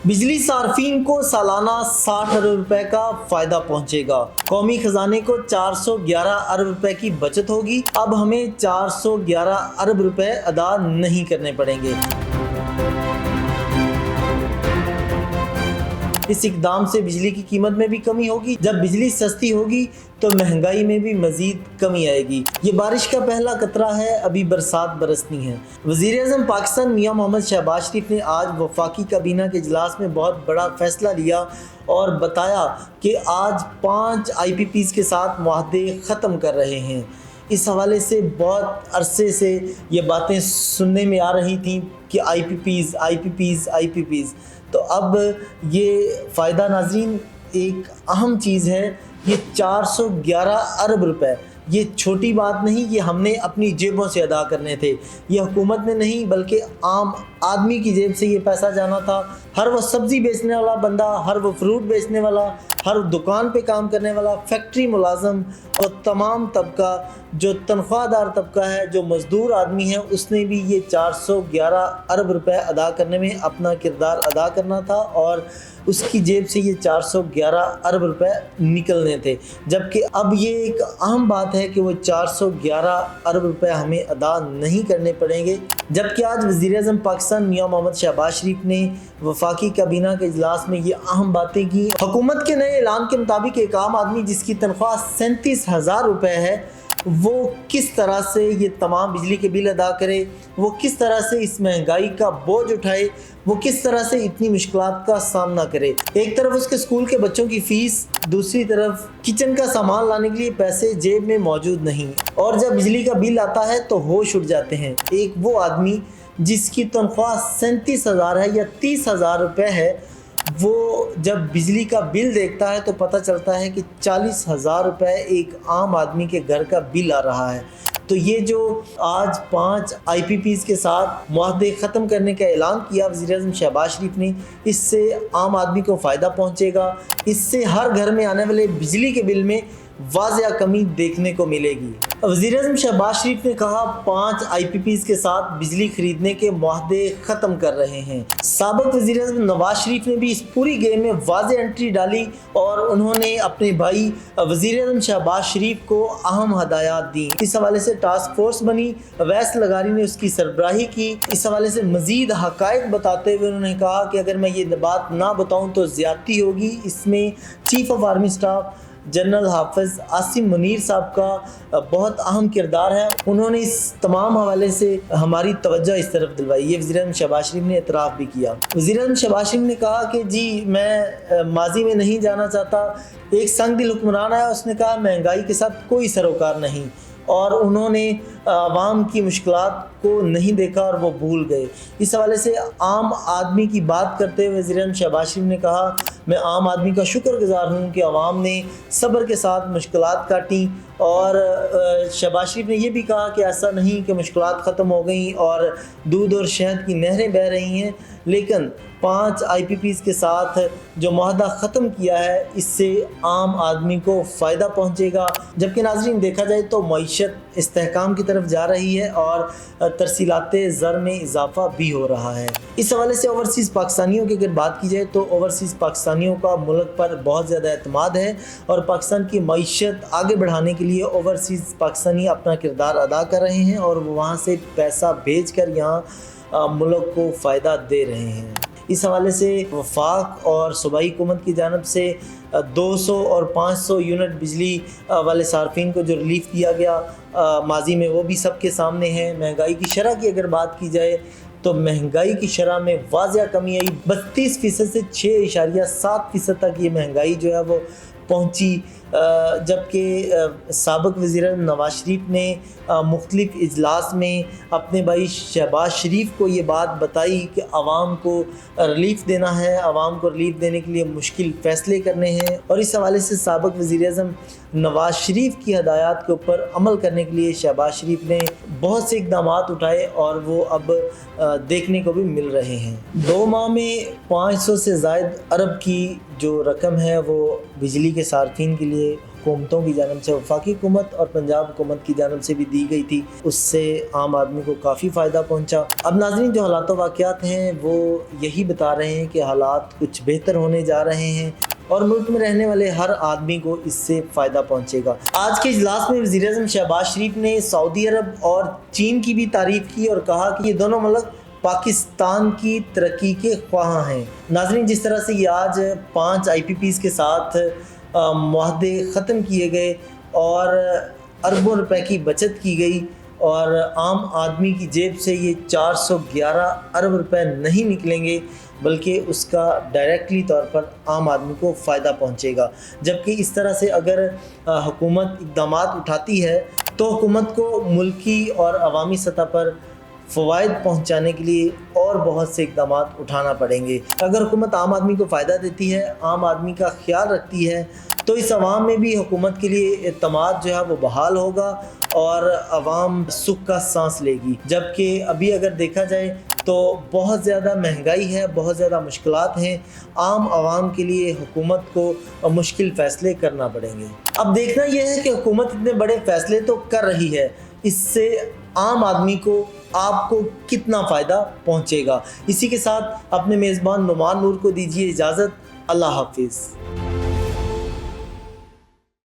बिजली सार्फिन को सालाना 60 अरब रुपए का फायदा पहुंचेगा। कौमी खजाने को 411 अरब रुपए की बचत होगी। अब हमें 411 अरब रुपए अदा नहीं करने पड़ेंगे। इस इकदाम से बिजली की कीमत में भी कमी होगी। जब बिजली सस्ती होगी तो महंगाई में भी मजीद कमी आएगी। ये बारिश का पहला कतरा है, अभी बरसात बरसनी है। वज़ीर-ए-आज़म पाकिस्तान मियां मोहम्मद शहबाज शरीफ ने आज वफाकी काबीना के इजलास में बहुत बड़ा फैसला लिया और बताया कि आज 5 IPPs के साथ मुआहदे ख़त्म कर रहे हैं। इस हवाले से बहुत अरसे से ये बातें सुनने में आ रही थी कि IPPs। तो अब ये फ़ायदा नाज़रीन एक अहम चीज़ है। ये 411 अरब रुपए, ये छोटी बात नहीं, ये हमने अपनी जेबों से अदा करने थे। ये हुकूमत ने नहीं बल्कि आम आदमी की जेब से ये पैसा जाना था। हर वो सब्ज़ी बेचने वाला बंदा, हर वो फ्रूट बेचने वाला, हर दुकान पे काम करने वाला, फैक्ट्री मुलाजम और तमाम तबका जो तनख्वाहदार तबका है, जो मज़दूर आदमी है, उसने भी ये 411 अरब रुपए अदा करने में अपना किरदार अदा करना था और उसकी जेब से ये 411 अरब रुपए निकलने थे। जबकि अब ये एक अहम बात है कि वो 411 अरब रुपए हमें अदा नहीं करने पड़ेंगे। जबकि आज वज़ीर-ए-आज़म पाकिस्तान मियां मोहम्मद शहबाज शरीफ ने वफाकी काबीना के इजलास में ये अहम बातें की। हुकूमत के नए ऐलान के मुताबिक एक आम आदमी जिसकी तनख्वाह 37,000 रुपये है, वो किस तरह से ये तमाम बिजली के बिल अदा करे, वो किस तरह से इस महंगाई का बोझ उठाए, वो किस तरह से इतनी मुश्किलात का सामना करे। एक तरफ उसके स्कूल के बच्चों की फ़ीस, दूसरी तरफ किचन का सामान लाने के लिए पैसे जेब में मौजूद नहीं, और जब बिजली का बिल आता है तो होश उड़ जाते हैं। एक वो आदमी जिसकी तनख्वाह 37,000 है या 30,000 रुपये है, वो जब बिजली का बिल देखता है तो पता चलता है कि 40,000 रुपये एक आम आदमी के घर का बिल आ रहा है। तो ये जो आज 5 IPPs के साथ मुआहदे ख़त्म करने का ऐलान किया वज़ीर-ए-आज़म शहबाज शरीफ ने, इससे आम आदमी को फ़ायदा पहुँचेगा। इससे हर घर में आने वाले बिजली के बिल में वाज़िया कमी देखने को मिलेगी। वज़ीर-ए-आज़म शहबाज शरीफ ने कहा 5 IPPs के साथ बिजली खरीदने के मुआहदे ख़त्म कर रहे हैं। साबिक़ वज़ीर-ए-आज़म नवाज शरीफ ने भी इस पूरी गेम में वाज़िया एंट्री डाली और उन्होंने अपने भाई वज़ीर-ए-आज़म शहबाज शरीफ को अहम हदायत दी। इस हवाले से टास्क फोर्स बनी, अवैस लगारी ने उसकी सरबराही की। इस हवाले से मज़ीद हक़ाइक़ बताते हुए उन्होंने कहा कि अगर मैं ये बात ना बताऊँ तो ज़्यादती होगी। इसमें chief of army staff general हाफिज़ आसिम मुनीर साहब का बहुत अहम किरदार है। उन्होंने इस तमाम हवाले से हमारी तवज्जो इस तरफ दिलवाई। ये वज़ीर-ए-आज़म शहबाज शरीफ ने एतराफ़ भी किया। वज़ीर-ए-आज़म शहबाज शरीफ ने कहा कि जी मैं माजी में नहीं जाना चाहता। एक संग दिल हुक्मरान आया, उसने कहा महंगाई के साथ कोई सरोकार नहीं, और उन्होंने आवाम की मुश्किलात को नहीं देखा और वो भूल गए। इस हवाले से आम आदमी की बात करते हुए वज़ीर-ए-आज़म शहबाज शरीफ ने कहा मैं आम आदमी का शुक्रगुज़ार हूँ कि आवाम ने सब्र के साथ मुश्किलात काटी। और शहबाज शरीफ ने यह भी कहा कि ऐसा नहीं कि मुश्किलात ख़त्म हो गई और दूध और शहद की नहरें बह रही हैं, लेकिन 5 IPPs के साथ जो मुआहदा ख़त्म किया है, इससे आम आदमी को फ़ायदा पहुँचेगा। जबकि नाज़रीन देखा जाए तो मईशत इस्तेहकाम की तरफ जा रही है और तरसीलाते ज़र में इजाफ़ा भी हो रहा है। इस हवाले से ओवरसीज़ पाकिस्तानियों की अगर बात की जाए तो ओवरसीज़ पाकिस्तानियों का मुल्क पर बहुत ज़्यादा एतमाद है और पाकिस्तान की मईशत आगे बढ़ाने के लिए ओवरसीज़ पाकिस्तानी अपना किरदार अदा कर रहे हैं और वो वहाँ से पैसा भेज कर यहाँ मुल्क को फ़ायदा दे रहे हैं। इस हवाले से वफाक और सूबाई हुकूमत की जानिब से 200 और 500 यूनिट बिजली वाले सार्फिन को जो रिलीफ दिया गया माजी में, वो भी सबके सामने है। महंगाई की शरह की अगर बात की जाए तो महंगाई की शरह में वाज़िया कमी आई। 32% से 6.7% तक ये महंगाई जो है वो पहुंची। जबकि साबिक़ वज़ीर-ए-आज़म नवाज शरीफ ने मुख्तलिफ़ इजलास में अपने भाई शहबाज शरीफ को ये बात बताई कि आवाम को रिलीफ़ देना है, आवाम को रिलीफ़ देने के लिए मुश्किल फ़ैसले करने हैं। और इस हवाले से साबिक़ वज़ीर-ए-आज़म नवाज शरीफ की हदायत के ऊपर अमल करने के लिए शहबाज शरीफ ने बहुत से इक़दामात उठाए और वो अब देखने को भी मिल रहे हैं। 2 माह में 500 से ज़ायद अरब की जो रकम है वो बिजली के सार्फिन के लिए हुकूमतों की जानब से, वफाकी हुकूमत और पंजाब हुकूमत की जानब से भी दी गई थी, उससे आम आदमी को काफ़ी फ़ायदा पहुंचा। अब नाज़रीन, जो हालात वाक़यात हैं वो यही बता रहे हैं कि हालात कुछ बेहतर होने जा रहे हैं और मुल्क में रहने वाले हर आदमी को इससे फ़ायदा पहुंचेगा। आज के इजलास में वज़ीर-ए-आज़म शहबाज शरीफ ने सऊदी अरब और चीन की भी तारीफ़ की और कहा कि ये दोनों मुल्क पाकिस्तान की तरक्की के ख्वाह हैं। नाज़रीन, जिस तरह से ये आज 5 IPPs के साथ मुआहदे ख़त्म किए गए और अरबों रुपए की बचत की गई और आम आदमी की जेब से ये 411 अरब रुपए नहीं निकलेंगे, बल्कि उसका डायरेक्टली तौर पर आम आदमी को फ़ायदा पहुंचेगा। जबकि इस तरह से अगर हुकूमत इक़दामात उठाती है तो हुकूमत को मुल्की और अवामी सतह पर फ़वाइद पहुंचाने के लिए और बहुत से इक़दामात उठाना पड़ेंगे। अगर हुकूमत आम आदमी को फ़ायदा देती है, आम आदमी का ख्याल रखती है, तो इस अवाम में भी हुकूमत के लिए एतमाद जो है वो बहाल होगा और अवाम सुख का सांस लेगी। जबकि अभी अगर देखा जाए तो बहुत ज़्यादा महंगाई है, बहुत ज़्यादा मुश्किलात हैं, आम आवाम के लिए हुकूमत को मुश्किल फ़ैसले करना पड़ेंगे। अब देखना यह है कि हुकूमत इतने बड़े फ़ैसले तो कर रही है, इससे आम आदमी को, आपको कितना फ़ायदा पहुंचेगा। इसी के साथ अपने मेज़बान नुमान नूर को दीजिए इजाज़त। अल्लाह हाफिज़।